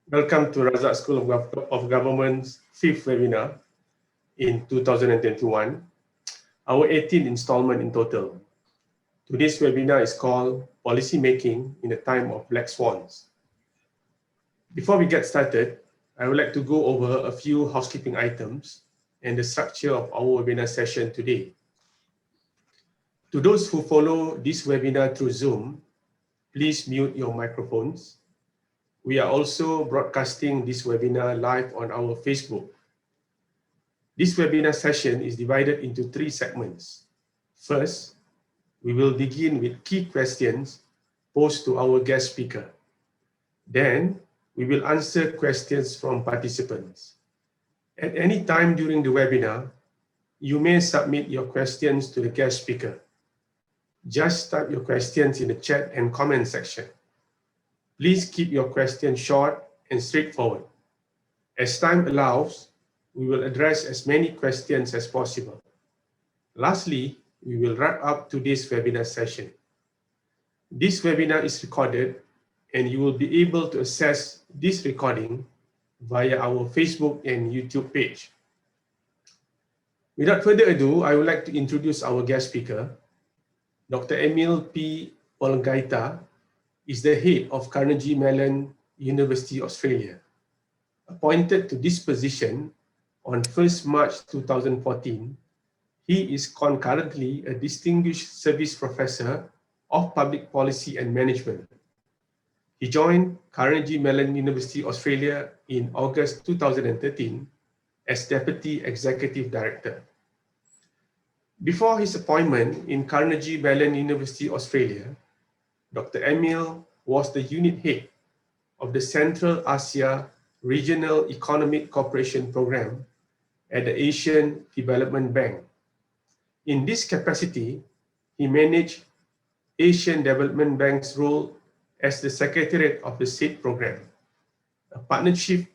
Welcome to Razak School of Government's 5th webinar in 2021, our 18th installment in total. Today's webinar is called Policymaking in the Time of Black Swans. Before we get started, I would like to go over a few housekeeping items and the structure of our webinar session today. To those who follow this webinar through Zoom, please mute your microphones. We are also broadcasting this webinar live on our Facebook. This webinar session is divided into 3 segments. First, we will begin with key questions posed to our guest speaker. Then, we will answer questions from participants. At any time during the webinar, you may submit your questions to the guest speaker. Just type your questions in the chat and comment section. Please keep your questions short and straightforward. As time allows, we will address as many questions as possible. Lastly, we will wrap up today's webinar session. This webinar is recorded, and you will be able to access this recording via our Facebook and YouTube page. Without further ado, I would like to introduce our guest speaker. Dr. Emil P. Bolongaita is the head of Carnegie Melon, University, Australia. Appointed to this position on 1st March 2014, he is concurrently a Distinguished Service Professor of Public Policy and Management. He joined Carnegie Mellon University, Australia in August 2013 as Deputy Executive Director. Before his appointment in Carnegie Mellon University, Australia, Dr. Emil was the unit head of the Central Asia Regional Economic Cooperation Program at the Asian Development Bank. In this capacity, he managed Asian Development Bank's role as the Secretariat of the said program, a partnership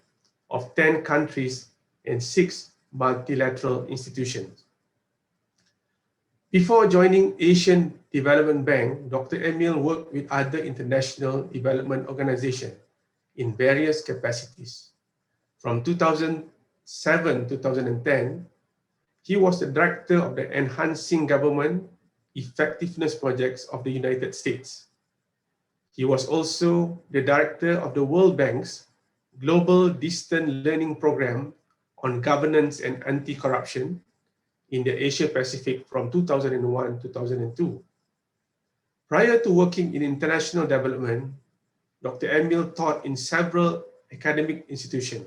of 10 countries and 6 multilateral institutions. Before joining Asian Development Bank, Dr. Emil worked with other international development organizations in various capacities. From 2007 to 2010, he was the director of the Enhancing Government Effectiveness Projects of the United States. He was also the director of the World Bank's Global Distance Learning Program on Governance and Anti-Corruption in the Asia Pacific from 2001 to 2002. Prior to working in international development, Dr. Emil taught in several academic institutions.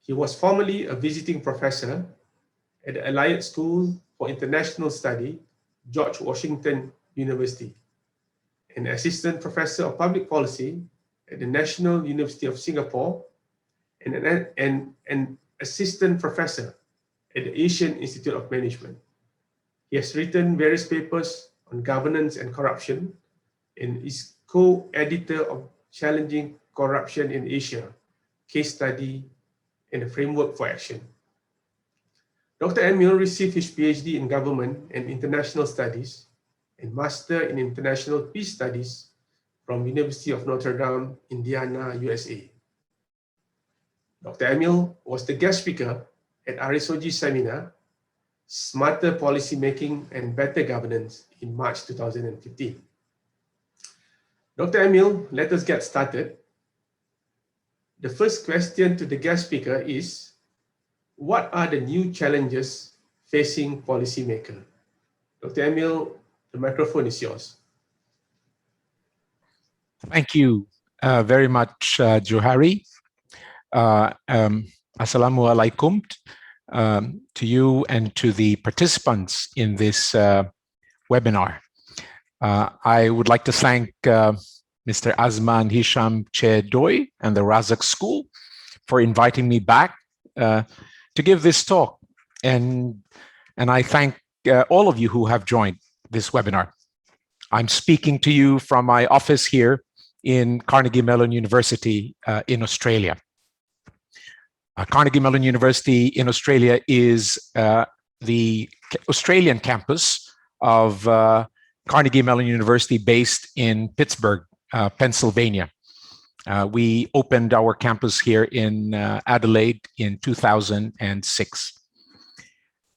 He was formerly a visiting professor at the Allied School for International Study, George Washington University, an assistant professor of public policy at the National University of Singapore, and an assistant professor at the Asian Institute of Management. He has written various papers on governance and corruption and is co-editor of Challenging Corruption in Asia, Case Study and a Framework for Action. Dr. Emil received his PhD in Government and International Studies and Master in International Peace Studies from University of Notre Dame, Indiana, USA. Dr. Emil was the guest speaker at RSOG seminar, Smarter Policymaking and Better Governance in March 2015. Dr. Emil, let us get started. The first question to the guest speaker is, what are the new challenges facing policymakers? Dr. Emil, the microphone is yours. Thank you very much, Johari. Assalamu alaikum to you and to the participants in this webinar. I would like to thank Mr. Azman Hisham Chedoy and the Razak School for inviting me back to give this talk. And I thank all of you who have joined this webinar. I'm speaking to you from my office here in Carnegie Mellon University in Australia. Carnegie Mellon University in Australia is the Australian campus of Carnegie Mellon University based in Pittsburgh, Pennsylvania. We opened our campus here in Adelaide in 2006.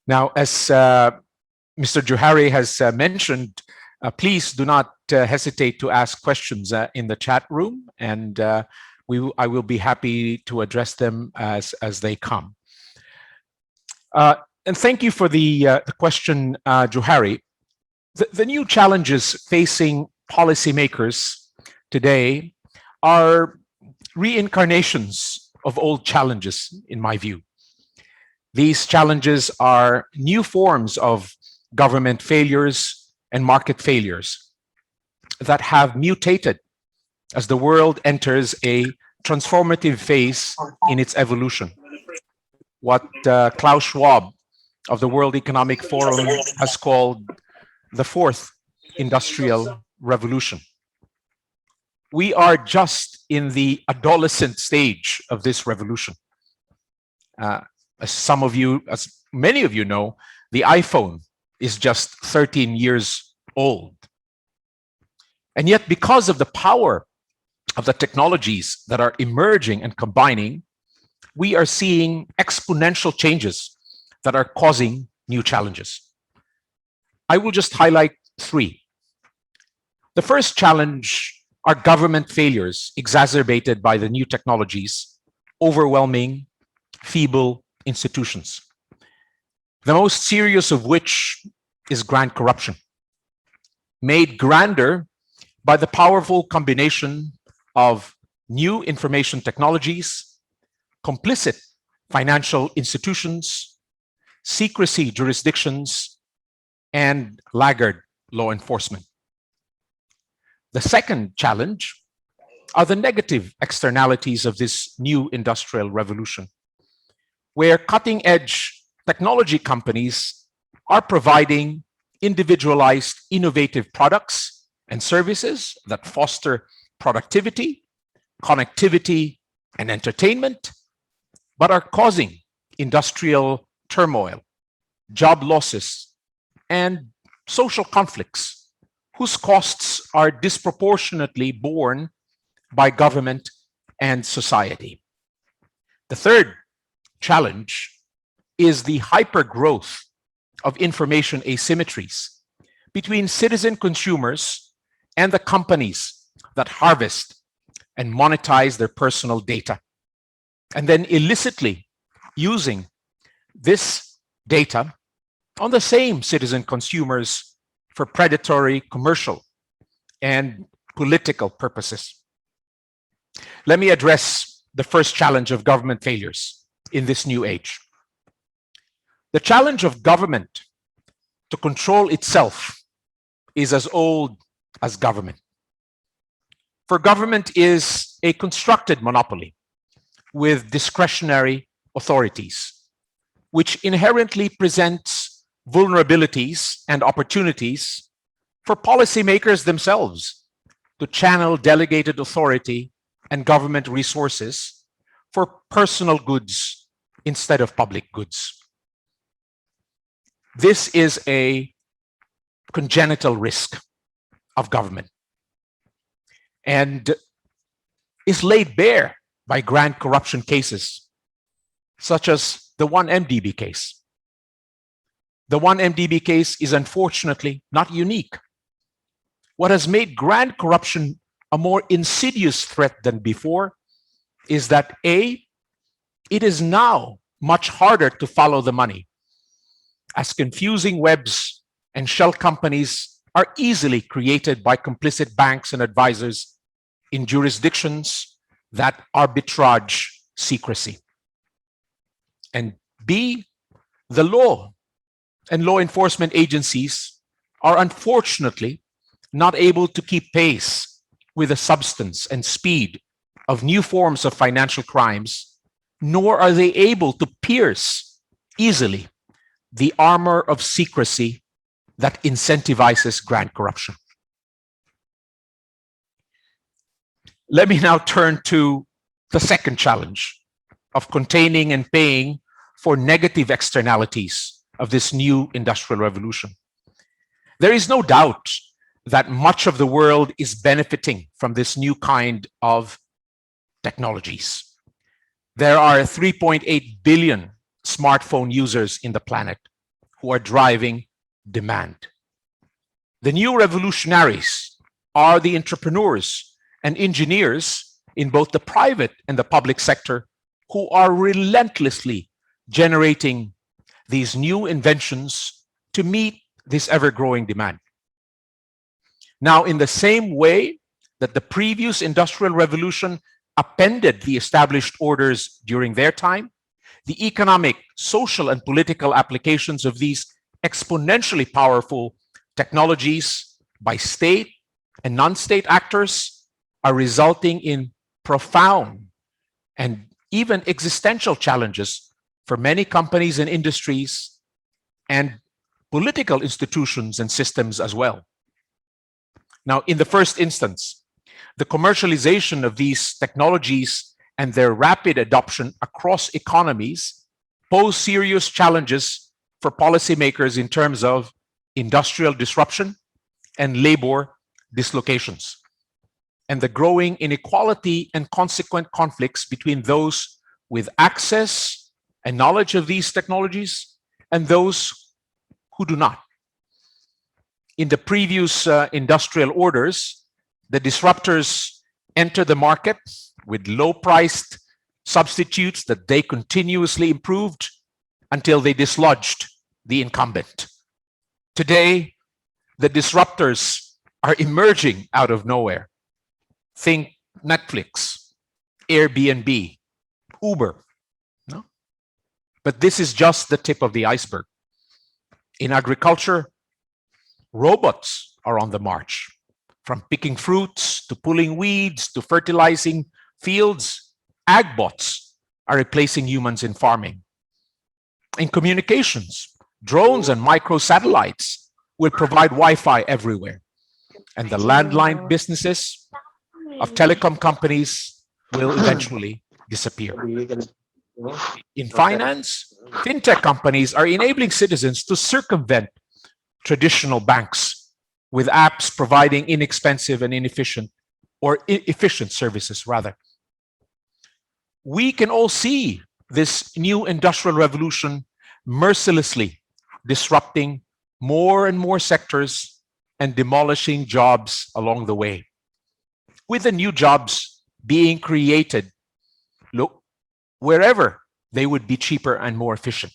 Now, as Mr. Johari has mentioned, please do not hesitate to ask questions in the chat room, and I will be happy to address them as they come. And thank you for the question, Johari. The new challenges facing policymakers today are reincarnations of old challenges, in my view. These challenges are new forms of government failures and market failures that have mutated as the world enters a transformative phase in its evolution. What Klaus Schwab of the World Economic Forum has called the fourth industrial revolution. We are just in the adolescent stage of this revolution. As many of you know, the iPhone is just 13 years old. And yet, because of the power of the technologies that are emerging and combining, we are seeing exponential changes that are causing new challenges. I will just highlight three. The first challenge are government failures exacerbated by the new technologies, overwhelming feeble institutions. The most serious of which is grant corruption, made grander by the powerful combination of new information technologies, complicit financial institutions, secrecy jurisdictions, and laggard law enforcement. The second challenge are the negative externalities of this new industrial revolution, where cutting-edge technology companies are providing individualized, innovative products and services that foster productivity, connectivity, and entertainment, but are causing industrial turmoil, job losses, and social conflicts whose costs are disproportionately borne by government and society. The third challenge is the hypergrowth of information asymmetries between citizen consumers and the companies that harvest and monetize their personal data, and then illicitly using this data on the same citizen consumers for predatory, commercial, and political purposes. Let me address the first challenge of government failures in this new age. The challenge of government to control itself is as old as government. For government is a constructed monopoly with discretionary authorities, which inherently presents vulnerabilities and opportunities for policymakers themselves to channel delegated authority and government resources for personal goods instead of public goods. This is a congenital risk of government and is laid bare by grant corruption cases, such as the 1MDB case. The 1MDB case is unfortunately not unique. What has made grant corruption a more insidious threat than before is that A, it is now much harder to follow the money, as confusing webs and shell companies are easily created by complicit banks and advisors in jurisdictions that arbitrage secrecy. And B, the law and law enforcement agencies are unfortunately not able to keep pace with the substance and speed of new forms of financial crimes, nor are they able to pierce easily the armor of secrecy that incentivizes grant corruption. Let me now turn to the second challenge of containing and paying for negative externalities of this new industrial revolution. There is no doubt that much of the world is benefiting from this new kind of technologies. There are 3.8 billion smartphone users in the planet who are driving demand. The new revolutionaries are the entrepreneurs and engineers in both the private and the public sector who are relentlessly generating these new inventions to meet this ever-growing demand. Now, in the same way that the previous industrial revolution upended the established orders during their time, the economic, social, and political applications of these exponentially powerful technologies by state and non-state actors are resulting in profound and even existential challenges for many companies and industries and political institutions and systems as well. Now, in the first instance, the commercialization of these technologies and their rapid adoption across economies pose serious challenges for policymakers in terms of industrial disruption and labor dislocations, and the growing inequality and consequent conflicts between those with access and knowledge of these technologies and those who do not. In the previous industrial orders, the disruptors enter the market with low-priced substitutes that they continuously improved until they dislodged the incumbent. Today, the disruptors are emerging out of nowhere. Think Netflix, Airbnb, Uber. No? But this is just the tip of the iceberg. In agriculture, robots are on the march. From picking fruits to pulling weeds to fertilizing fields, agbots are replacing humans in farming. In communications, drones and microsatellites will provide Wi-Fi everywhere. And the landline businesses of telecom companies will eventually disappear. In finance, fintech companies are enabling citizens to circumvent traditional banks with apps providing inexpensive and inefficient, or efficient services rather. We can all see this new industrial revolution mercilessly disrupting more and more sectors and demolishing jobs along the way, with the new jobs being created wherever they would be cheaper and more efficient.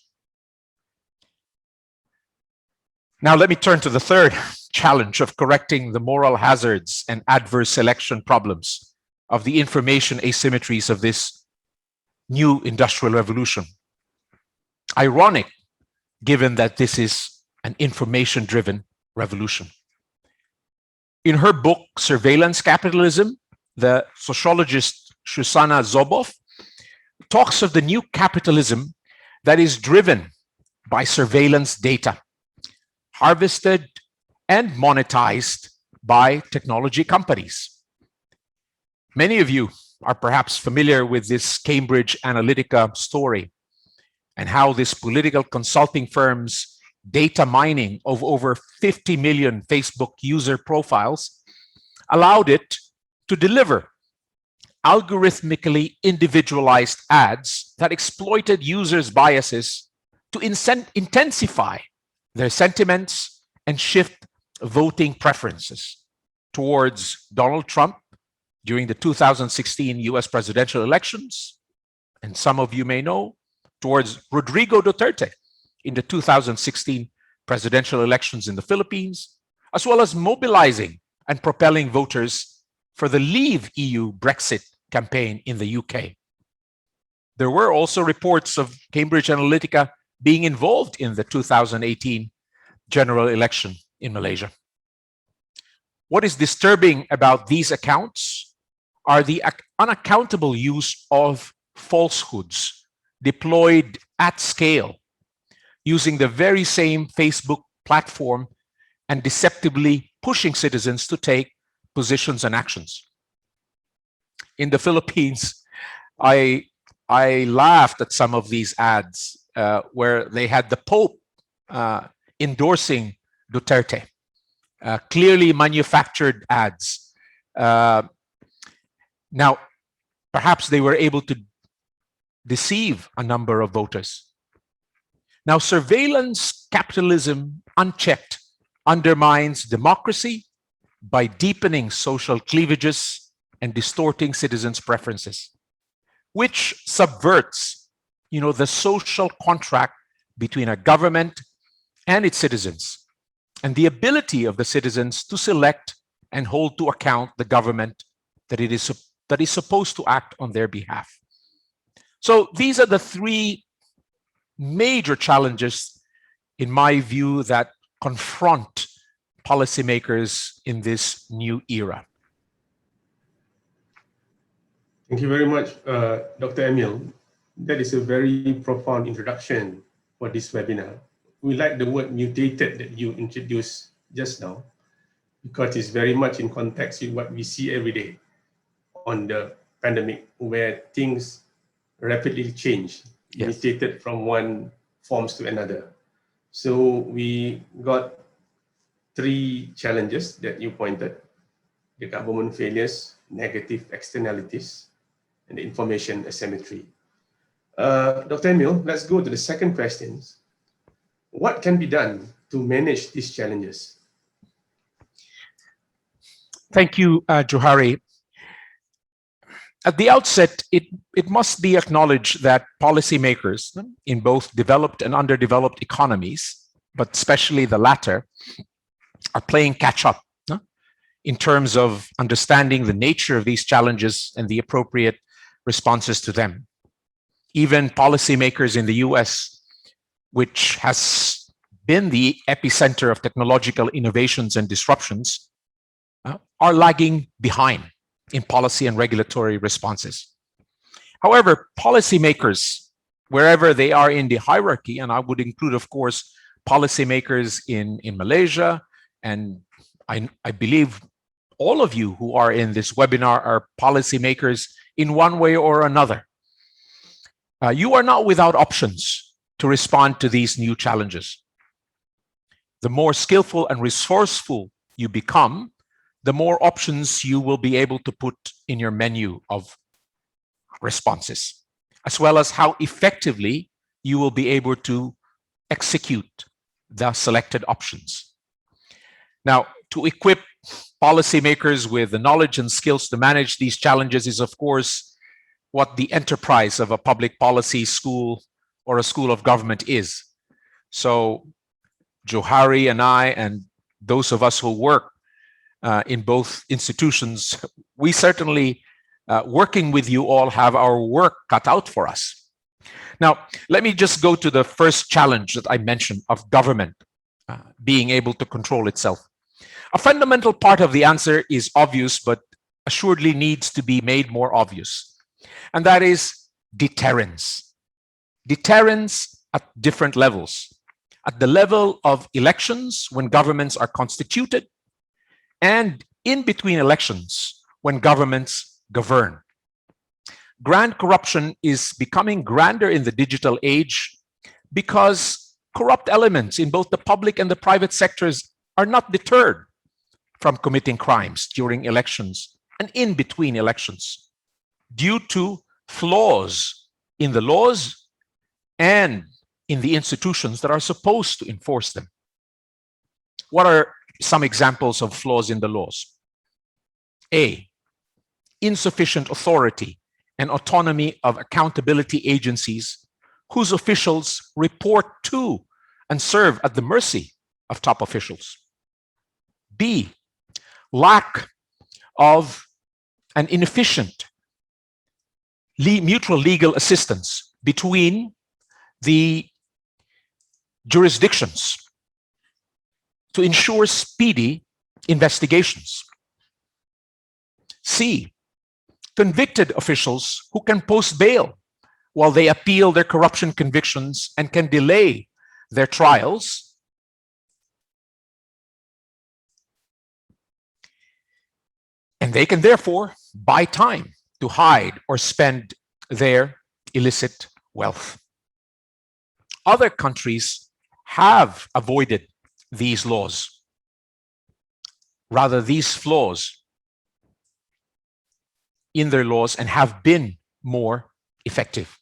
Now let me turn to the third challenge of correcting the moral hazards and adverse selection problems of the information asymmetries of this new industrial revolution. Ironic, given that this is an information-driven revolution. In her book, Surveillance Capitalism, the sociologist Shoshana Zuboff talks of the new capitalism that is driven by surveillance data, harvested and monetized by technology companies. Many of you are perhaps familiar with this Cambridge Analytica story and how this political consulting firm's data mining of over 50 million Facebook user profiles allowed it to deliver algorithmically individualized ads that exploited users' biases to intensify their sentiments and shift voting preferences towards Donald Trump during the 2016 US presidential elections, and some of you may know, towards Rodrigo Duterte in the 2016 presidential elections in the Philippines, as well as mobilizing and propelling voters for the Leave EU Brexit campaign in the UK. There were also reports of Cambridge Analytica being involved in the 2018 general election in Malaysia. What is disturbing about these accounts are the unaccountable use of falsehoods deployed at scale using the very same Facebook platform and deceptively pushing citizens to take positions and actions. In the Philippines, I laughed at some of these ads where they had the Pope endorsing Duterte, clearly manufactured ads. Now, Perhaps they were able to deceive a number of voters. Now, surveillance capitalism unchecked undermines democracy by deepening social cleavages and distorting citizens' preferences, which subverts, the social contract between a government and its citizens, and the ability of the citizens to select and hold to account the government that is supposed to act on their behalf. So these are the three major challenges, in my view, that confront policymakers in this new era. Thank you very much, Dr. Emil. That is a very profound introduction for this webinar. We like the word mutated that you introduced just now, because it's very much in context with what we see every day on the pandemic, where things rapidly change, mutated from one forms to another. So we got three challenges that you pointed: the government failures, negative externalities, and the information asymmetry. Dr. Emil, let's go to the second question. What can be done to manage these challenges? Thank you, Johari. At the outset, it must be acknowledged that policymakers in both developed and underdeveloped economies, but especially the latter, are playing catch up in terms of understanding the nature of these challenges and the appropriate responses to them. Even policymakers in the US, which has been the epicenter of technological innovations and disruptions, are lagging behind in policy and regulatory responses. However, policymakers, wherever they are in the hierarchy, and I would include, of course, policymakers in Malaysia, and I believe all of you who are in this webinar are policymakers in one way or another. You are not without options to respond to these new challenges. The more skillful and resourceful you become, the more options you will be able to put in your menu of responses, as well as how effectively you will be able to execute the selected options. Now, to equip policymakers with the knowledge and skills to manage these challenges is, of course, what the enterprise of a public policy school or a school of government is. So Johari and I, and those of us who work in both institutions, we certainly, working with you all, have our work cut out for us. Now, let me just go to the first challenge that I mentioned of government being able to control itself. A fundamental part of the answer is obvious, but assuredly needs to be made more obvious. And that is deterrence. Deterrence at different levels. At the level of elections, when governments are constituted, and in between elections, when governments govern. Grand corruption is becoming grander in the digital age because corrupt elements in both the public and the private sectors are not deterred from committing crimes during elections and in between elections due to flaws in the laws and in the institutions that are supposed to enforce them. What are some examples of flaws in the laws? A, insufficient authority and autonomy of accountability agencies whose officials report to and serve at the mercy of top officials. B, lack of an inefficient mutual legal assistance between the jurisdictions to ensure speedy investigations. C, convicted officials who can post bail while they appeal their corruption convictions and can delay their trials. And they can therefore buy time to hide or spend their illicit wealth. Other countries have avoided these laws. Rather, these flaws in their laws and have been more effective.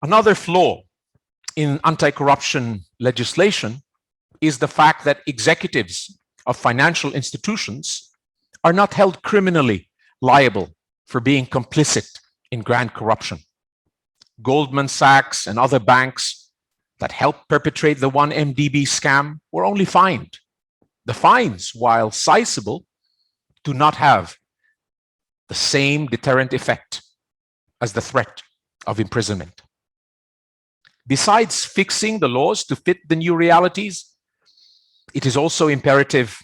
Another flaw in anti-corruption legislation is the fact that executives of financial institutions are not held criminally liable for being complicit in grand corruption. Goldman Sachs and other banks that helped perpetrate the 1MDB scam were only fined. The fines, while sizable, do not have the same deterrent effect as the threat of imprisonment. Besides fixing the laws to fit the new realities, it is also imperative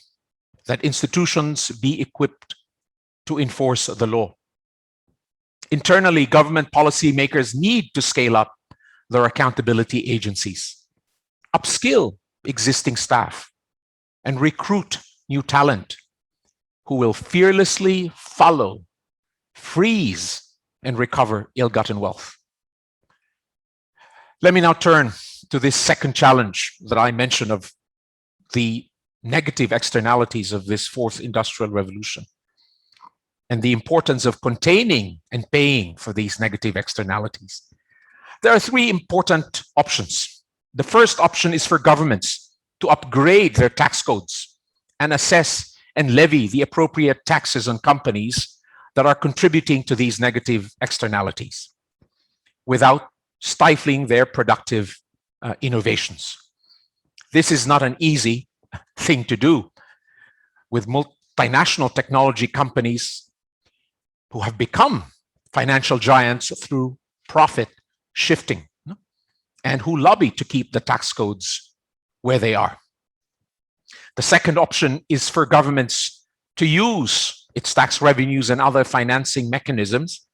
that institutions be equipped to enforce the law. Internally, government policymakers need to scale up their accountability agencies, upskill existing staff, and recruit new talent who will fearlessly follow, freeze, and recover ill-gotten wealth. Let me now turn to this second challenge that I mentioned of the negative externalities of this fourth industrial revolution and the importance of containing and paying for these negative externalities. There are three important options. The first option is for governments to upgrade their tax codes and assess and levy the appropriate taxes on companies that are contributing to these negative externalities without stifling their productive innovations. This is not an easy thing to do with multinational technology companies who have become financial giants through profit shifting and who lobby to keep the tax codes where they are. The second option is for governments to use its tax revenues and other financing mechanisms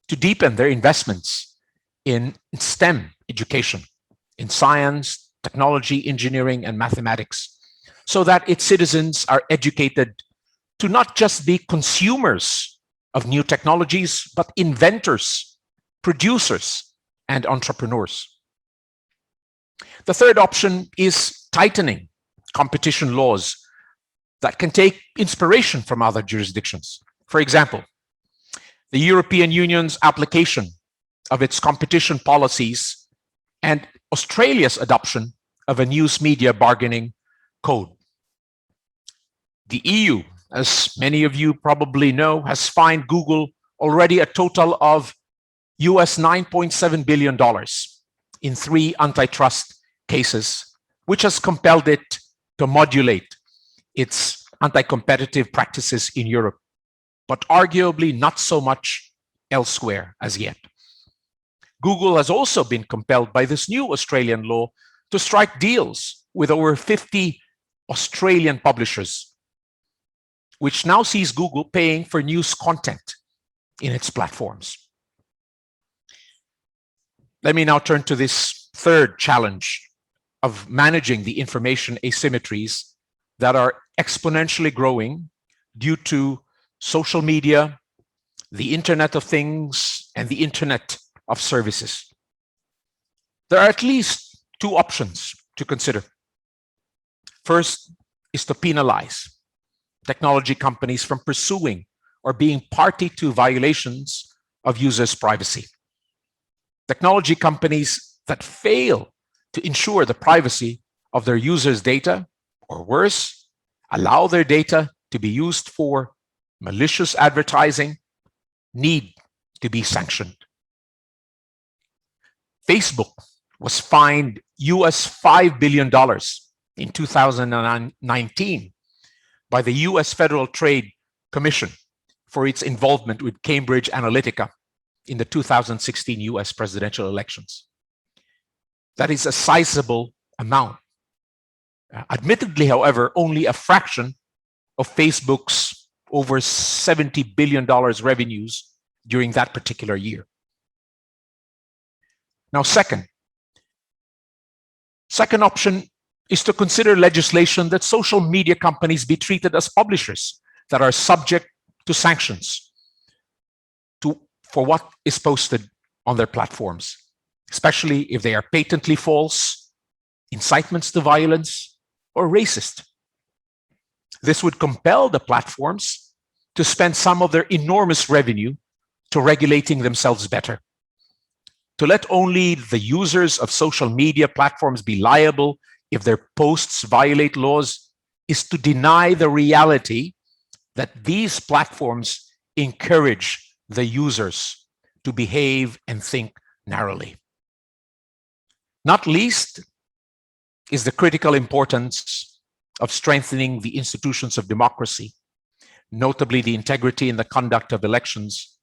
to deepen their investments in STEM education, in science, technology, engineering, and mathematics, so that its citizens are educated to not just be consumers of new technologies, but inventors, producers, and entrepreneurs. The third option is tightening competition laws that can take inspiration from other jurisdictions. For example, the European Union's application of its competition policies and Australia's adoption of a news media bargaining code. The EU, as many of you probably know, has fined Google already a total of US $9.7 billion in 3 antitrust cases, which has compelled it to modulate its anti-competitive practices in Europe, but arguably not so much elsewhere as yet. Google has also been compelled by this new Australian law to strike deals with over 50 Australian publishers, which now sees Google paying for news content in its platforms. Let me now turn to this third challenge of managing the information asymmetries that are exponentially growing due to social media, the Internet of Things, and the Internet of Services. There are at least 2 options to consider. First is to penalize technology companies from pursuing or being party to violations of users' privacy. Technology companies that fail to ensure the privacy of their users' data, or worse, allow their data to be used for malicious advertising, need to be sanctioned. Facebook was fined US $5 billion in 2019 by the US Federal Trade Commission for its involvement with Cambridge Analytica in the 2016 US presidential elections. That is a sizable amount. Admittedly, however, only a fraction of Facebook's over $70 billion revenues during that particular year. Now, second option is to consider legislation that social media companies be treated as publishers that are subject to sanctions for what is posted on their platforms, especially if they are patently false, incitements to violence, or racist. This would compel the platforms to spend some of their enormous revenue to regulating themselves better. To let only the users of social media platforms be liable if their posts violate laws is to deny the reality that these platforms encourage the users to behave and think narrowly. Not least is the critical importance of strengthening the institutions of democracy, notably the integrity in the conduct of elections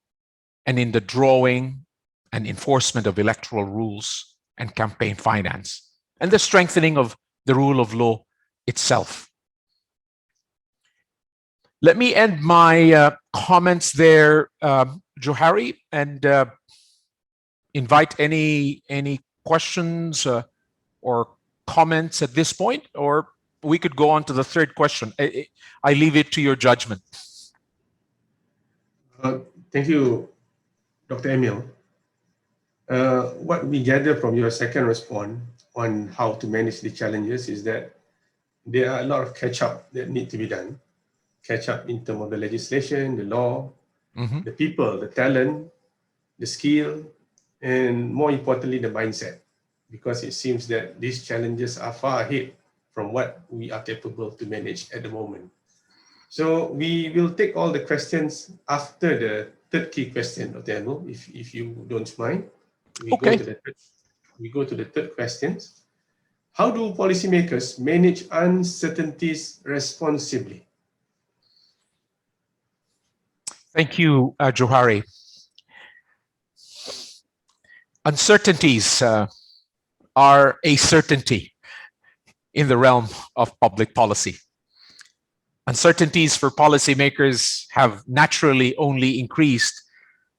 and in the drawing and enforcement of electoral rules and campaign finance, and the strengthening of the rule of law itself. Let me end my comments there, Johari, and invite any questions or comments at this point, or we could go on to the third question. I leave it to your judgment. Thank you, Dr. Emil. What we gather from your second response on how to manage the challenges is that there are a lot of catch-up that need to be done. Catch-up in terms of the legislation, the law, the people, the talent, the skill, and more importantly, the mindset, because it seems that these challenges are far ahead from what we are capable to manage at the moment. So we will take all the questions after the third key question, Dr. Emil, if you don't mind. We go to the third questions. How do policymakers manage uncertainties responsibly? Thank you, Johari. Uncertainties are a certainty in the realm of public policy. Uncertainties for policymakers have naturally only increased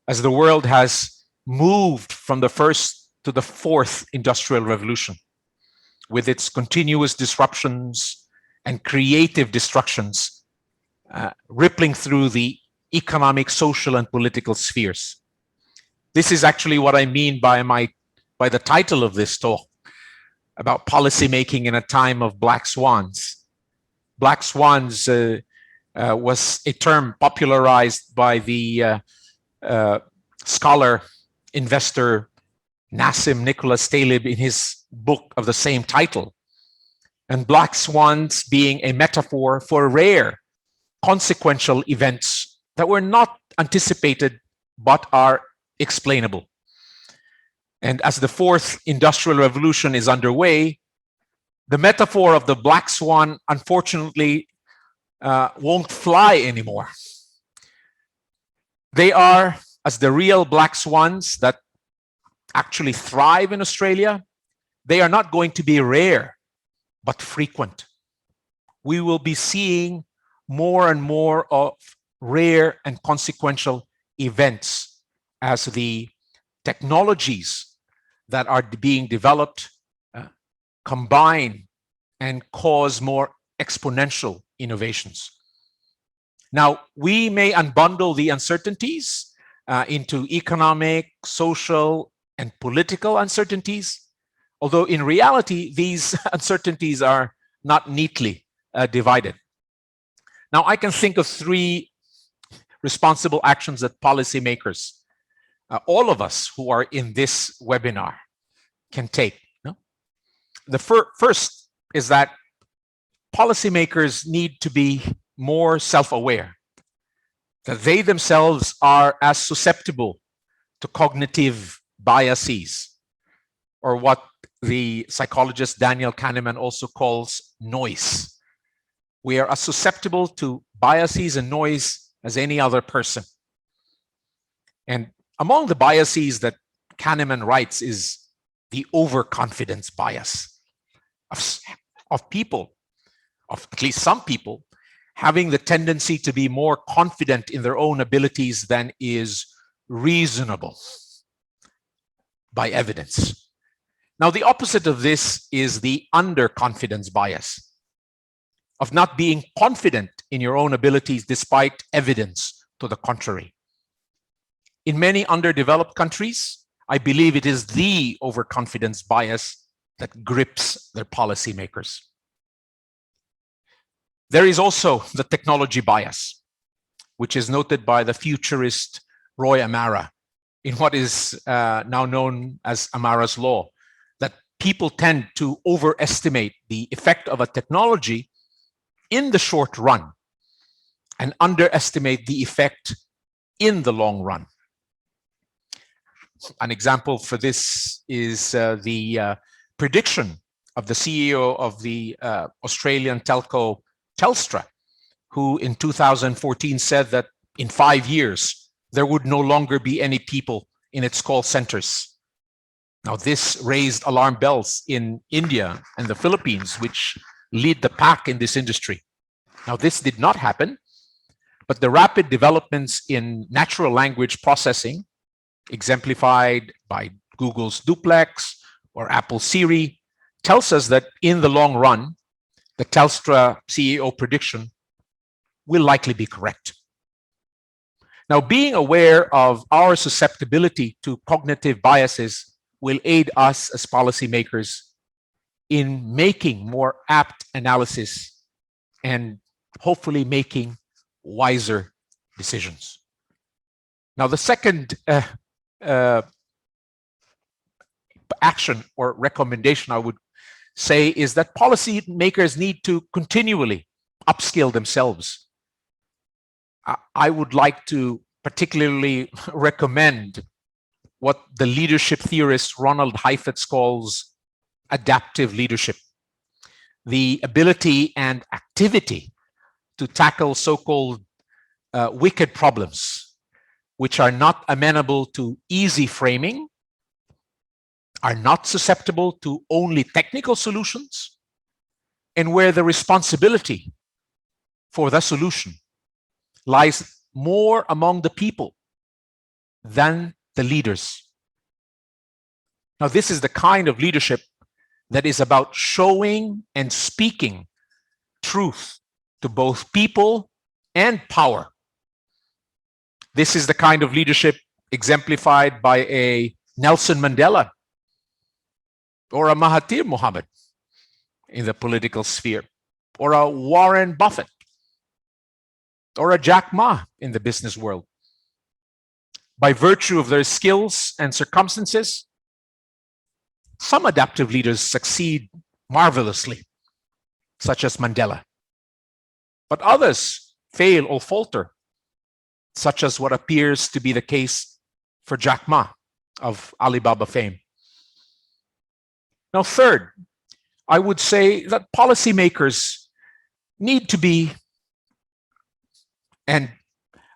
as the world has moved from the first to the fourth industrial revolution, with its continuous disruptions and creative destructions rippling through the economic, social, and political spheres. This is actually what I mean by the title of this talk, about policymaking in a time of black swans. Black swans was a term popularized by the scholar, investor Nassim Nicholas Taleb in his book of the same title. And black swans being a metaphor for rare, consequential events that were not anticipated but are explainable. And as the fourth industrial revolution is underway, the metaphor of the black swan, unfortunately, won't fly anymore. They are, as the real black swans that actually thrive in Australia, they are not going to be rare, but frequent. We will be seeing more and more of rare and consequential events as the technologies that are being developed combine and cause more exponential innovations. Now, we may unbundle the uncertainties into economic, social, and political uncertainties, although in reality, these uncertainties are not neatly divided. Now, I can think of three responsible actions that policymakers, all of us who are in this webinar, can take. No? The first is that policymakers need to be more self-aware, that they themselves are as susceptible to cognitive biases, or what the psychologist Daniel Kahneman also calls noise. We are as susceptible to biases and noise as any other person. And among the biases that Kahneman writes is the overconfidence bias of people, of at least some people, having the tendency to be more confident in their own abilities than is reasonable by evidence. Now, the opposite of this is the underconfidence bias, of not being confident in your own abilities despite evidence to the contrary. In many underdeveloped countries, I believe it is the overconfidence bias that grips their policymakers. There is also the technology bias, which is noted by the futurist Roy Amara in what is now known as Amara's law, that people tend to overestimate the effect of a technology in the short run and underestimate the effect in the long run. An example for this is the prediction of the CEO of the Australian telco Telstra, who in 2014 said that in 5 years, there would no longer be any people in its call centers. Now, this raised alarm bells in India and the Philippines, which lead the pack in this industry. Now, this did not happen, but the rapid developments in natural language processing, exemplified by Google's Duplex or Apple Siri, tells us that in the long run, the Telstra CEO prediction will likely be correct. Now, being aware of our susceptibility to cognitive biases will aid us as policymakers in making more apt analysis and hopefully making wiser decisions. Now, the second action or recommendation I would say is that policymakers need to continually upskill themselves. I would like to particularly recommend what the leadership theorist Ronald Heifetz calls adaptive leadership, the ability and activity to tackle so-called wicked problems, which are not amenable to easy framing, are not susceptible to only technical solutions, and where the responsibility for the solution lies more among the people than the leaders. Now, this is the kind of leadership that is about showing and speaking truth to both people and power. This is the kind of leadership exemplified by a Nelson Mandela or a Mahathir Mohamad in the political sphere, or a Warren Buffett, or a Jack Ma in the business world. By virtue of their skills and circumstances, some adaptive leaders succeed marvelously, such as Mandela. But others fail or falter, such as what appears to be the case for Jack Ma of Alibaba fame. Now, third, I would say that policymakers need to be, and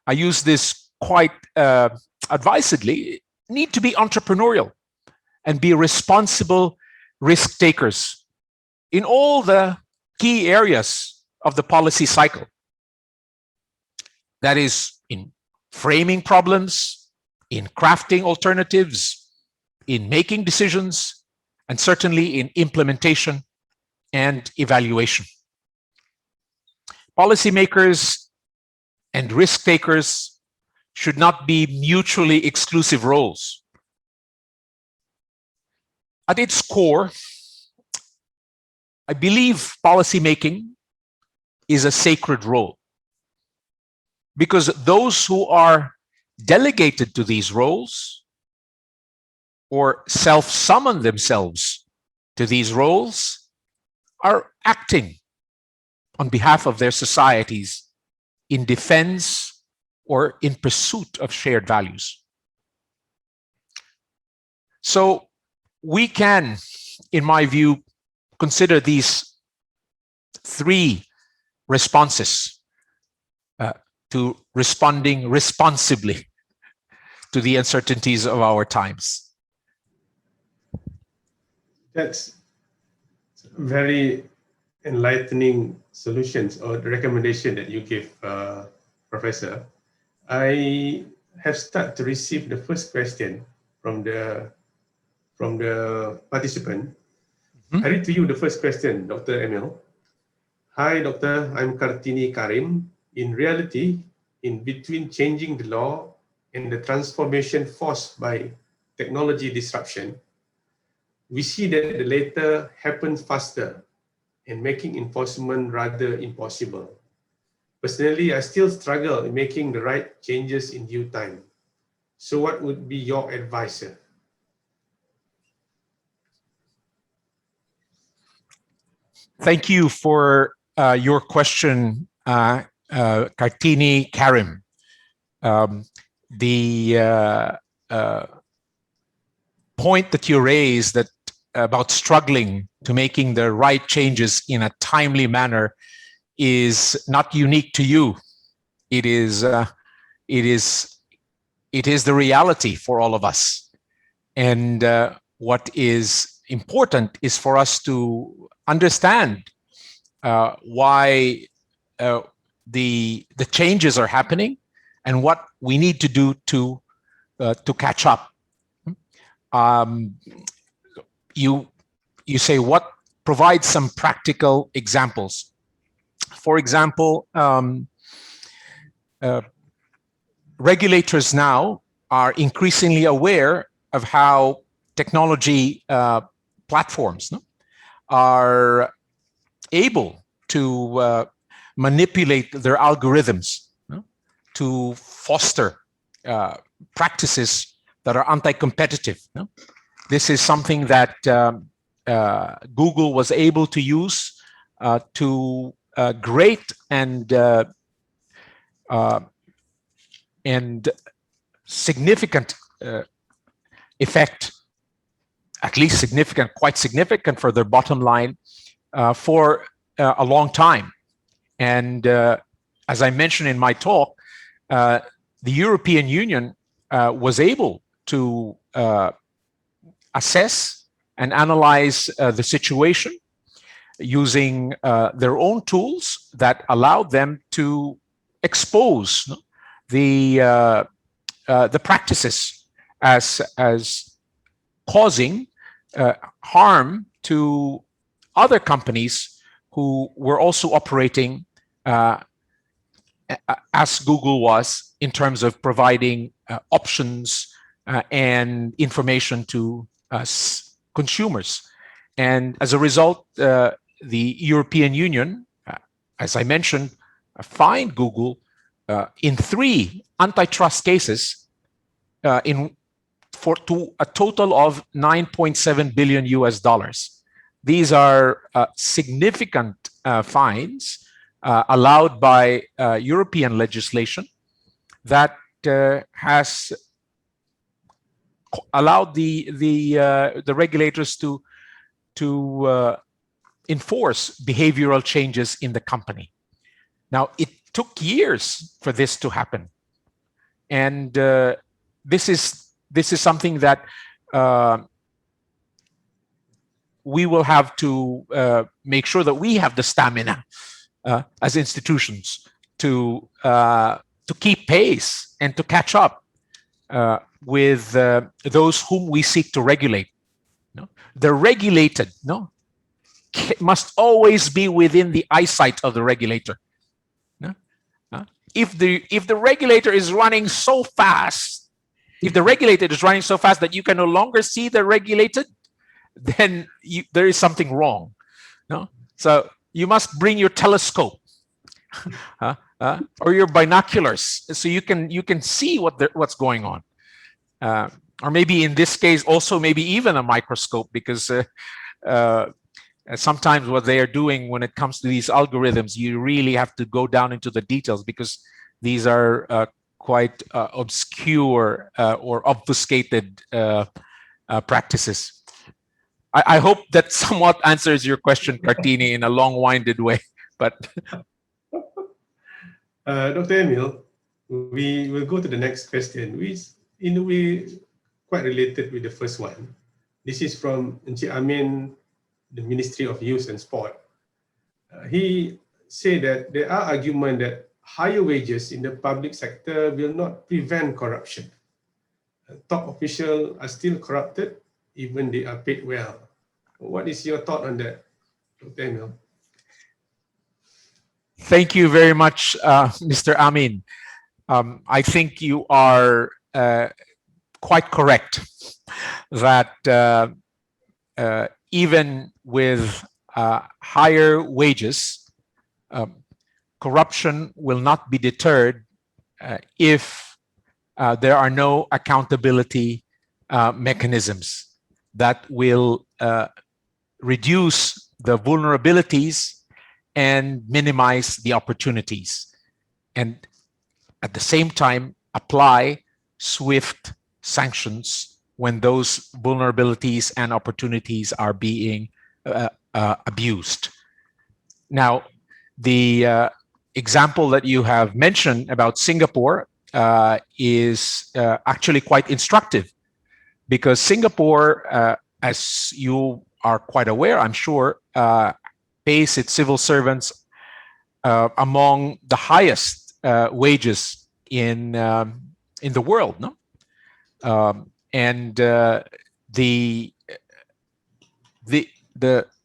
I use this quite advisedly, need to be entrepreneurial and be responsible risk takers in all the key areas of the policy cycle. That is, in framing problems, in crafting alternatives, in making decisions, and certainly in implementation and evaluation. Policymakers and risk takers should not be mutually exclusive roles. At its core, I believe policymaking is a sacred role, because those who are delegated to these roles or self-summon themselves to these roles are acting on behalf of their societies in defense or in pursuit of shared values. So we can, in my view, consider these three responses to responding responsibly to the uncertainties of our times. That's very enlightening solutions or the recommendation that you gave, Professor. I have started to receive the first question from the participant. I read to you the first question, Dr. Emil. Hi, Doctor. I'm Kartini Karim. In reality, in between changing the law and the transformation forced by technology disruption, we see that the latter happens faster and making enforcement rather impossible. Personally, I still struggle in making the right changes in due time. So what would be your advice, sir? Thank you for your question, Kartini Karim. The point that you raised that about struggling to making the right changes in a timely manner is not unique to you. It is the reality for all of us. And what is important is for us to understand why the changes are happening and what we need to do to catch up. You say what provides some practical examples. For example, regulators now are increasingly aware of how technology platforms are able to manipulate their algorithms to foster practices that are anti-competitive. This is something that Google was able to use to great and significant effect, at least significant, quite significant for their bottom line for a long time. And as I mentioned in my talk, the European Union was able to assess and analyze the situation using their own tools that allowed them to expose the practices as causing harm to other companies who were also operating as Google was in terms of providing options and information to consumers. And as a result, the European Union, as I mentioned, fined Google in 3 antitrust cases to a total of $9.7 billion US. These are significant fines allowed by European legislation that has allowed the regulators to enforce behavioral changes in the company. Now, it took years for this to happen, and this is something that we will have to make sure that we have the stamina as institutions to keep pace and to catch up with those whom we seek to regulate. The regulated must always be within the eyesight of the regulator. If the regulator is running so fast, if the regulator is running so fast that you can no longer see the regulated, then there is something wrong. So you must bring your telescope or your binoculars so you can see what's going on. Or maybe in this case also maybe even a microscope, because sometimes what they are doing when it comes to these algorithms, you really have to go down into the details, because these are quite obscure or obfuscated practices. I hope that somewhat answers your question, Kartini, in a long-winded way. But Dr. Emil, we will go to the next question, which in a way quite related with the first one. This is from Encik Amin, the Ministry of Youth and Sport. He said that there are arguments that higher wages in the public sector will not prevent corruption. Top officials are still corrupted, even they are paid well. What is your thought on that, Dr. Emil? Thank you very much, Mr. Amin. I think you are quite correct that even with higher wages, corruption will not be deterred if there are no accountability mechanisms that will reduce the vulnerabilities and minimize the opportunities, and at the same time apply swift sanctions when those vulnerabilities and opportunities are being abused. Now, the example that you have mentioned about Singapore is actually quite instructive, because Singapore, as you are quite aware, I'm sure, pays its civil servants among the highest wages in the world, no? And the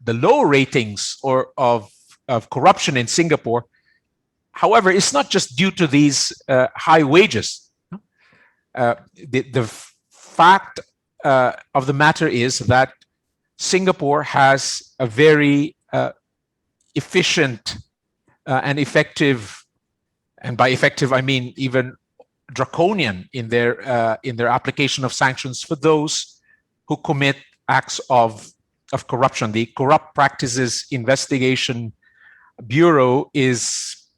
low ratings of corruption in Singapore, however, it's not just due to these high wages. The fact of the matter is that Singapore has a very efficient and effective, and by effective I mean even draconian in their application of sanctions for those who commit acts of corruption. The Corrupt Practices Investigation Bureau is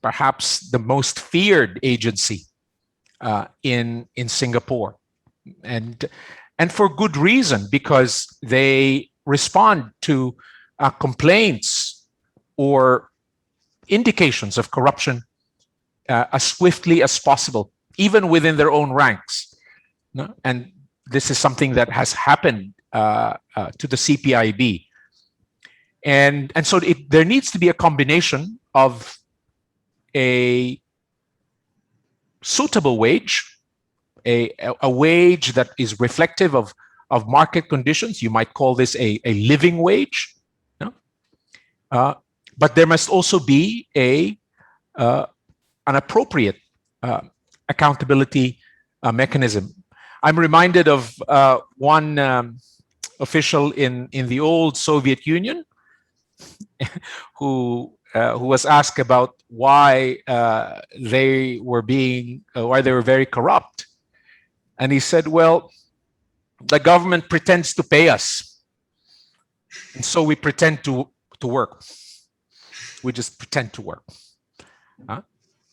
perhaps the most feared agency in Singapore, and for good reason, because they respond to complaints or indications of corruption as swiftly as possible, even within their own ranks. No? And this is something that has happened to the CPIB. And so there needs to be a combination of a suitable wage, a wage that is reflective of market conditions. You might call this a living wage. No? But there must also be an appropriate accountability mechanism. I'm reminded of one official in the old Soviet Union who was asked about why they were very corrupt, and he said, "Well, the government pretends to pay us, and so we pretend to work. We just pretend to work,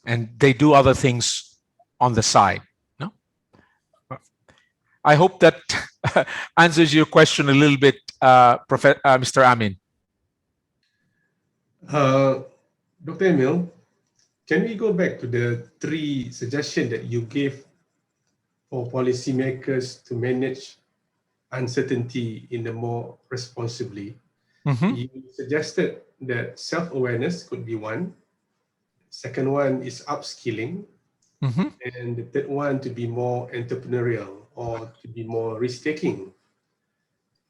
and they do other things on the side." No, I hope that answers your question a little bit, Mr. Amin. Dr. Emil, can we go back to the 3 suggestions that you gave for policymakers to manage uncertainty in a more responsibly? Mm-hmm. You suggested that self-awareness could be one. Second one is upskilling. Mm-hmm. And the third one to be more entrepreneurial or to be more risk-taking.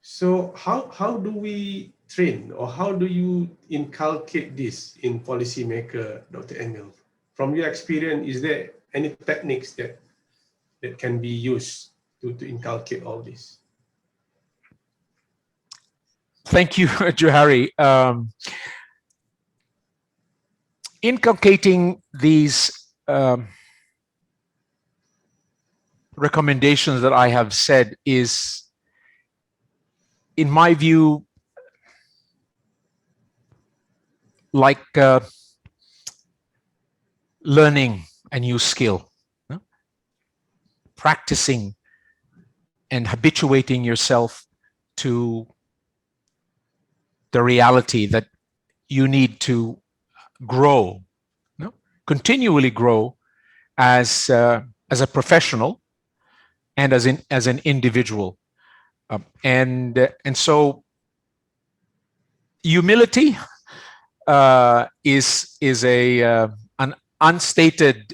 So how do we train, or how do you inculcate this in policymaker, Dr. Emil? From your experience, is there any techniques that can be used to inculcate all this? Thank you, Johari. Inculcating these recommendations that I have said is, in my view, like learning a new skill, no? Practicing and habituating yourself to the reality that you need to grow, no? Continually grow as a professional and as an individual, and so humility is an unstated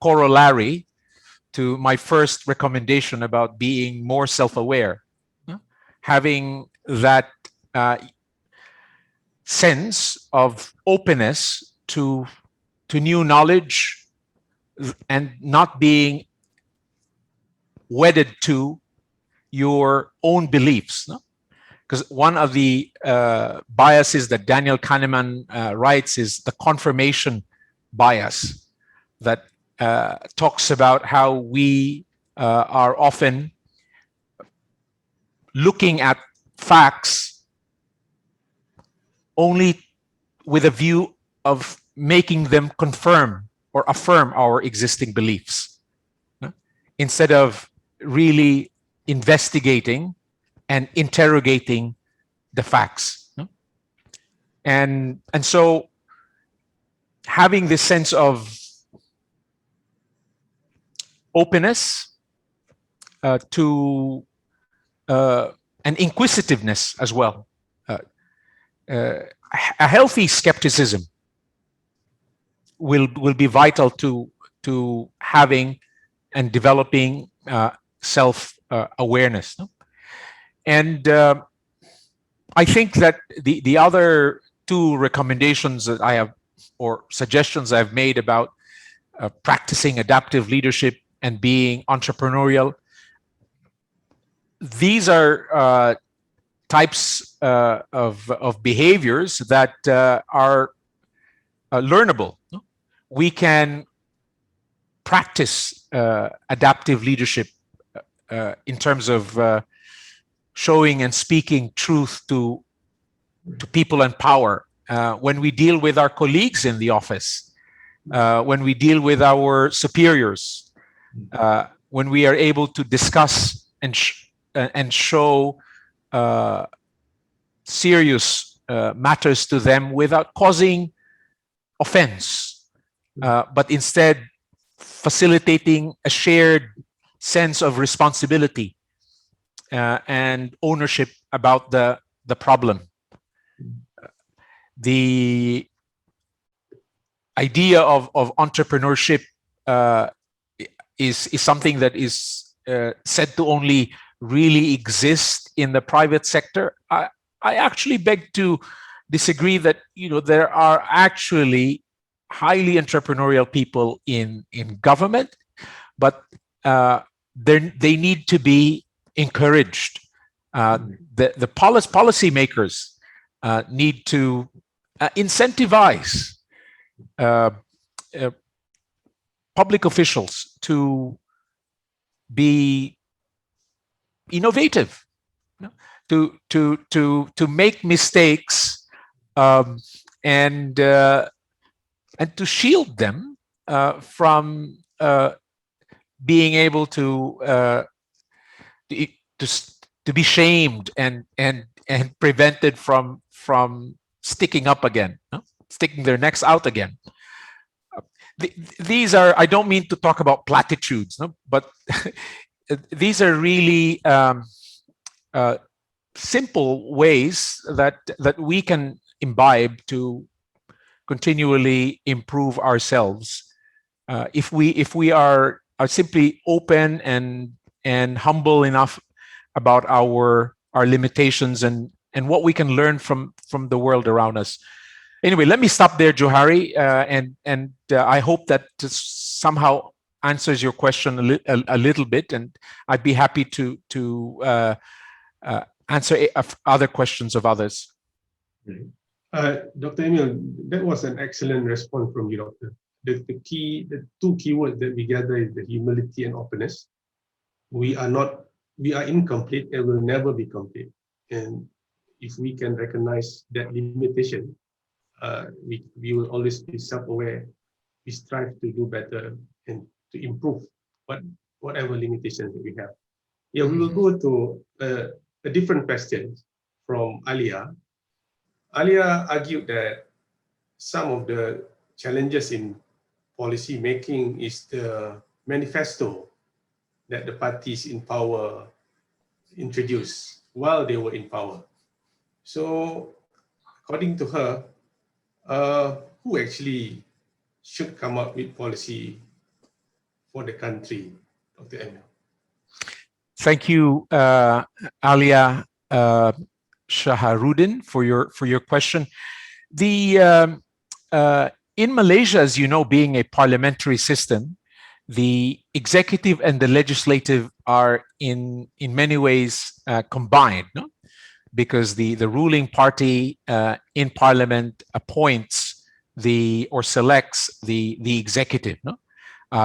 corollary to my first recommendation about being more self-aware, no? Having that sense of openness to new knowledge and not being wedded to your own beliefs, no? Because one of the biases that Daniel Kahneman writes is the confirmation bias that talks about how we are often looking at facts only with a view of making them confirm or affirm our existing beliefs, instead of really investigating and interrogating the facts. And so having this sense of openness to and inquisitiveness as well, a healthy skepticism will be vital to having and developing self-awareness. And I think that the other two recommendations that I have, or suggestions I've made about practicing adaptive leadership and being entrepreneurial, these are types of behaviors that are learnable. We can practice adaptive leadership in terms of showing and speaking truth to people in power, when we deal with our colleagues in the office, when we deal with our superiors, when we are able to discuss and show serious matters to them without causing offense, but instead facilitating a shared sense of responsibility and ownership about the problem. The idea of entrepreneurship is something that is said to only really exist in the private sector. I actually beg to disagree that there are actually highly entrepreneurial people in government, but they need to be encouraged. The policymakers need to incentivize public officials to be innovative, to make mistakes, and to shield them from being able to be shamed and prevented from sticking up again, sticking their necks out again. These are, I don't mean to talk about platitudes, but these are really simple ways that we can imbibe to continually improve ourselves, if we are simply open and humble enough about our limitations and what we can learn from the world around us. Anyway, let me stop there, Johari, and I hope that somehow answers your question a little bit, and I'd be happy to answer other questions of others. Dr. Emil, that was an excellent response from you, Doctor. The two keywords that we gather is the humility and openness. We are incomplete and will never be complete. And if we can recognize that limitation, we will always be self-aware. We strive to do better and to improve whatever limitations that we have. Yeah, we will go to a different question from Alia. Alia argued that some of the challenges in policy making is the manifesto that the parties in power introduced while they were in power. So, according to her, who actually should come up with policy for the country, Dr. Emil? Thank you, Alia Shaharudin, for your question. In Malaysia, as you know, being a parliamentary system, the executive and the legislative are in many ways combined, no? Because the ruling party in parliament appoints or selects the executive. No?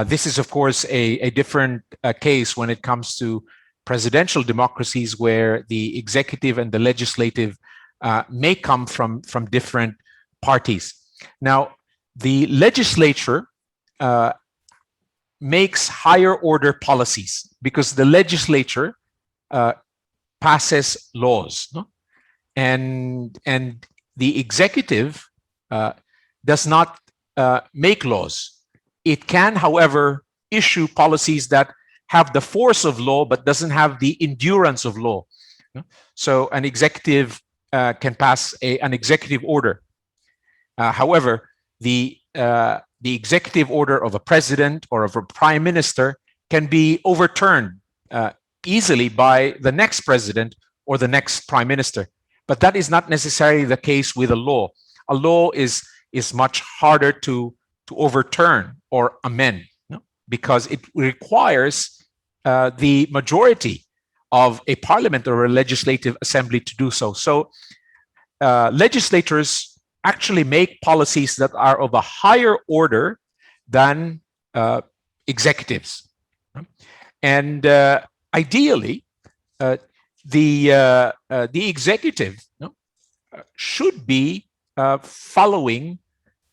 This is, of course, a different case when it comes to presidential democracies, where the executive and the legislative may come from different parties. Now, the legislature makes higher order policies because the legislature passes laws, no? and the executive does not make laws. It can, however, issue policies that have the force of law but doesn't have the endurance of law. So an executive can pass an executive order. However, the executive order of a president or of a prime minister can be overturned easily by the next president or the next prime minister. But that is not necessarily the case with a law. A law is much harder to overturn or amend, no? Because it requires the majority of a parliament or a legislative assembly to do so. So legislators actually make policies that are of a higher order than executives. And ideally, the executive should be following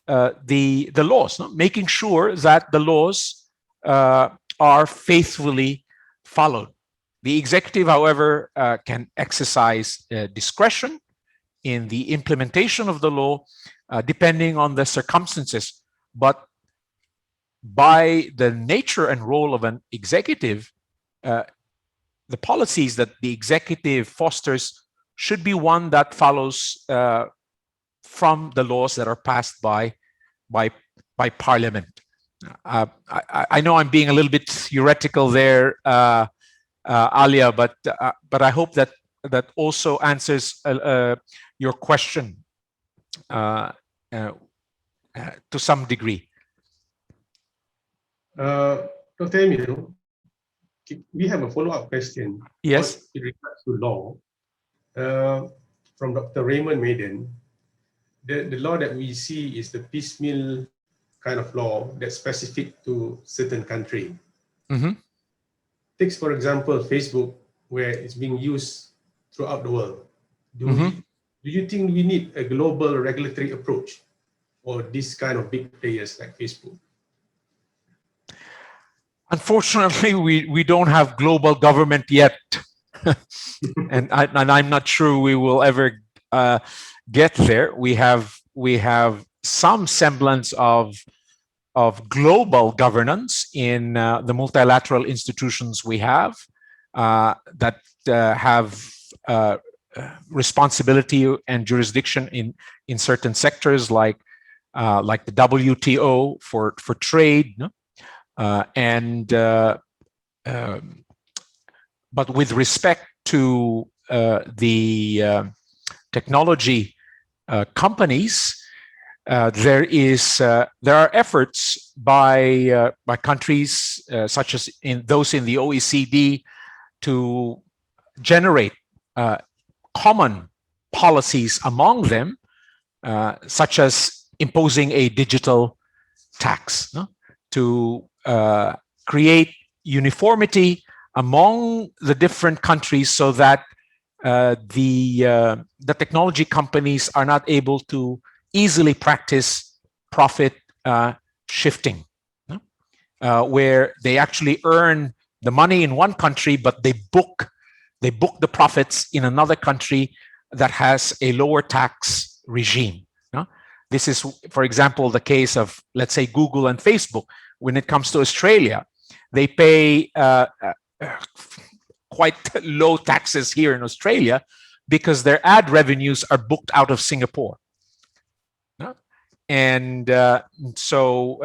the laws, no? Making sure that the laws are faithfully followed. The executive, however, can exercise discretion in the implementation of the law, depending on the circumstances. But by the nature and role of an executive, the policies that the executive fosters should be one that follows from the laws that are passed by Parliament. I know I'm being a little bit theoretical there, Alia, but I hope that also answers your question to some degree. Dr. Emil, we have a follow-up question. Yes. In regards to law, from Dr. Raymond Maiden. The law that we see is the piecemeal kind of law that's specific to certain country. Mm-hmm. Take, for example, Facebook, where it's being used throughout the world. Do you think we need a global regulatory approach for this kind of big players like Facebook? Unfortunately, we don't have global government yet. and I'm not sure we will ever get there. We have some semblance of global governance in the multilateral institutions we have that have responsibility and jurisdiction in certain sectors, like the WTO for trade, no? But with respect to the technology companies, there are efforts by countries such as those in the OECD to generate common policies among them, such as imposing a digital tax, no? To create uniformity among the different countries, so that the technology companies are not able to easily practice profit shifting, no? Where they actually earn the money in one country, but they book the profits in another country that has a lower tax regime. No? This is, for example, the case of, let's say, Google and Facebook. When it comes to Australia, they pay quite low taxes here in Australia because their ad revenues are booked out of Singapore. No? And so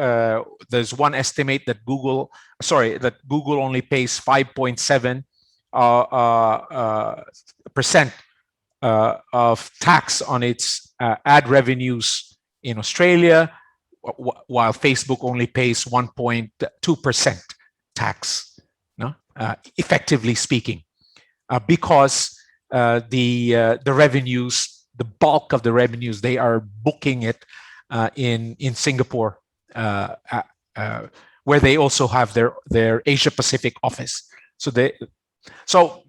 there's one estimate that Google only pays 5.7% of tax on its ad revenues in Australia, while Facebook only pays 1.2% tax, no? Effectively speaking, because the revenues, the bulk of the revenues, they are booking it in Singapore, where they also have their Asia Pacific office. So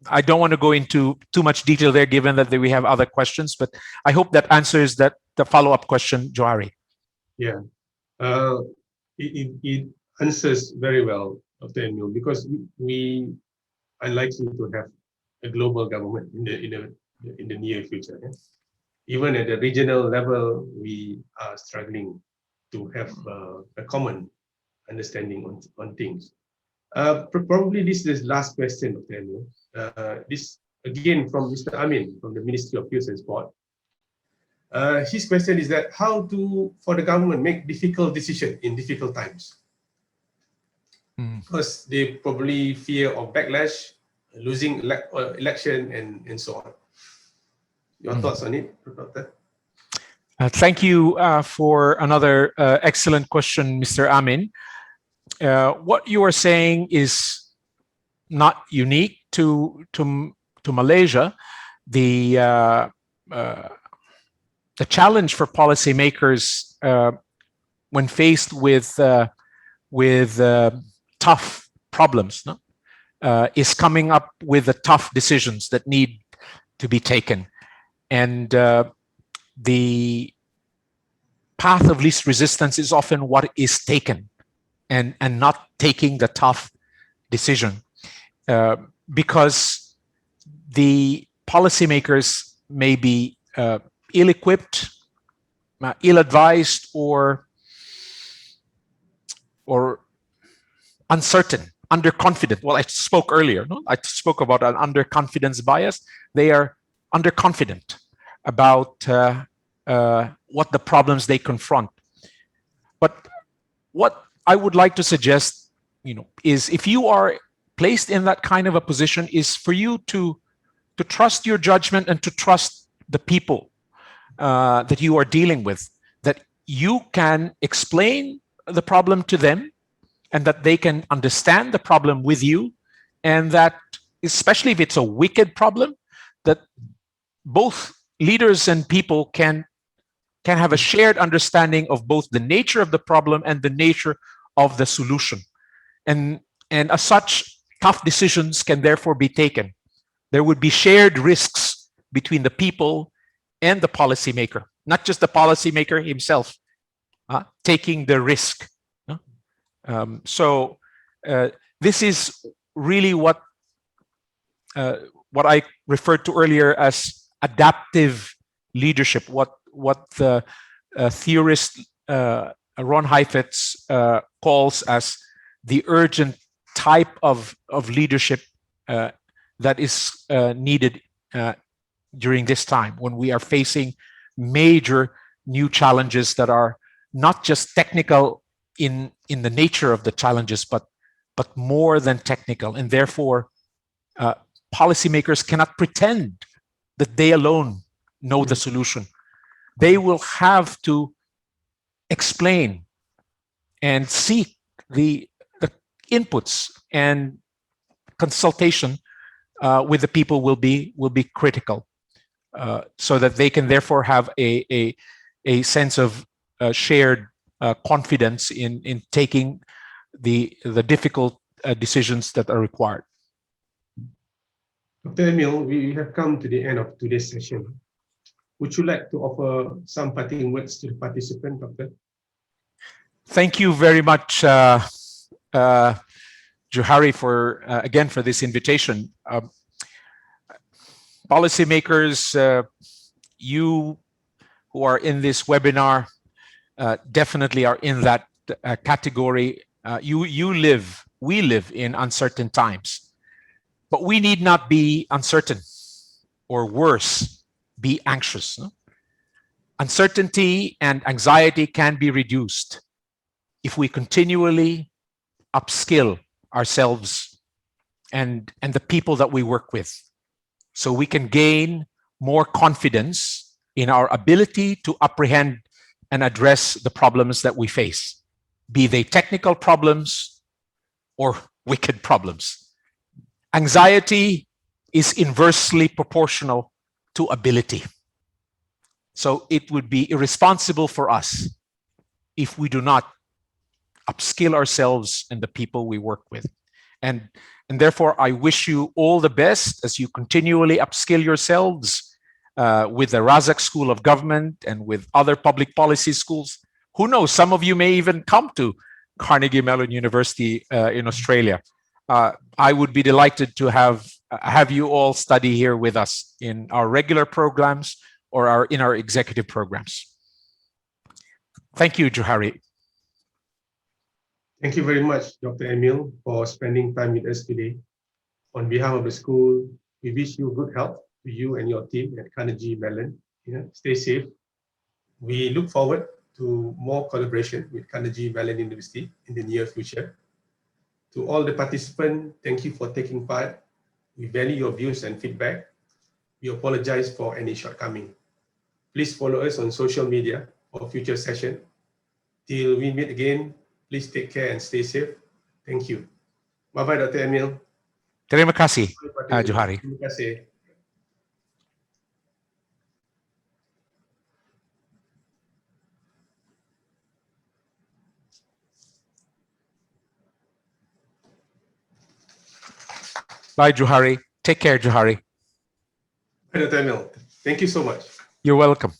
I don't want to go into too much detail there, given that we have other questions, but I hope that answers the follow-up question, Johari. Yeah, it answers very well, Dr. Emil, because we are likely to have a global government in the near future. Yeah? Even at the regional level, we are struggling to have a common understanding on things. Probably this is the last question, Dr. Emil. This again from Mr. Amin from the Ministry of Youth and Sport. His question is that how for the government make difficult decisions in difficult times? Because they probably fear of backlash, losing election, and so on. Your thoughts on it, Doctor? Thank you for another excellent question, Mr. Amin. What you are saying is not unique to Malaysia. The challenge for policymakers when faced with tough problems, is coming up with the tough decisions that need to be taken. And the path of least resistance is often what is taken, and not taking the tough decision, because the policymakers may be ill-equipped, ill-advised, or uncertain, underconfident. Well, I spoke earlier. I spoke about an underconfidence bias. They are underconfident about what the problems they confront. But what I would like to suggest, is if you are placed in that kind of a position, is for you to trust your judgment and to trust the people that you are dealing with, that you can explain the problem to them and that they can understand the problem with you, and that, especially if it's a wicked problem, that both leaders and people can have a shared understanding of both the nature of the problem and the nature of the solution. And as such, tough decisions can therefore be taken. There would be shared risks between the people and the policymaker, not just the policymaker himself taking the risk. So this is really what I referred to earlier as adaptive leadership, what the theorist Ron Heifetz calls as the urgent type of leadership that is needed during this time, when we are facing major new challenges that are not just technical in the nature of the challenges, but more than technical. And therefore, policymakers cannot pretend that they alone know the solution. They will have to explain and seek the inputs, and consultation with the people will be critical, so that they can therefore have a sense of shared confidence in taking the difficult decisions that are required. Dr. Emil, we have come to the end of today's session. Would you like to offer some parting words to the participant, Doctor? Thank you very much, Johari, again for this invitation. Policymakers, you who are in this webinar definitely are in that category. We live in uncertain times, but we need not be uncertain, or worse, be anxious. Uncertainty and anxiety can be reduced if we continually upskill ourselves and the people that we work with, so we can gain more confidence in our ability to apprehend and address the problems that we face, be they technical problems or wicked problems. Anxiety is inversely proportional to ability. So it would be irresponsible for us if we do not upskill ourselves and the people we work with. And therefore, I wish you all the best as you continually upskill yourselves with the RSOG School of Government and with other public policy schools. Who knows, some of you may even come to Carnegie Mellon University in Australia. I would be delighted to have you all study here with us in our regular programs or in our executive programs. Thank you, Johari. Thank you very much, Dr. Emil, for spending time with us today. On behalf of the school, we wish you good health to you and your team at Carnegie Mellon. Stay safe. We look forward to more collaboration with Carnegie Mellon University in the near future. To all the participants, thank you for taking part. We value your views and feedback. We apologize for any shortcoming. Please follow us on social media for future session. Till we meet again, please take care and stay safe. Thank you. Bye-bye, Dr. Emil. Terima kasih, Johari. Terima kasih. Bye, Johari. Take care, Johari. Bye, Dr. Emil. Thank you so much. You're welcome.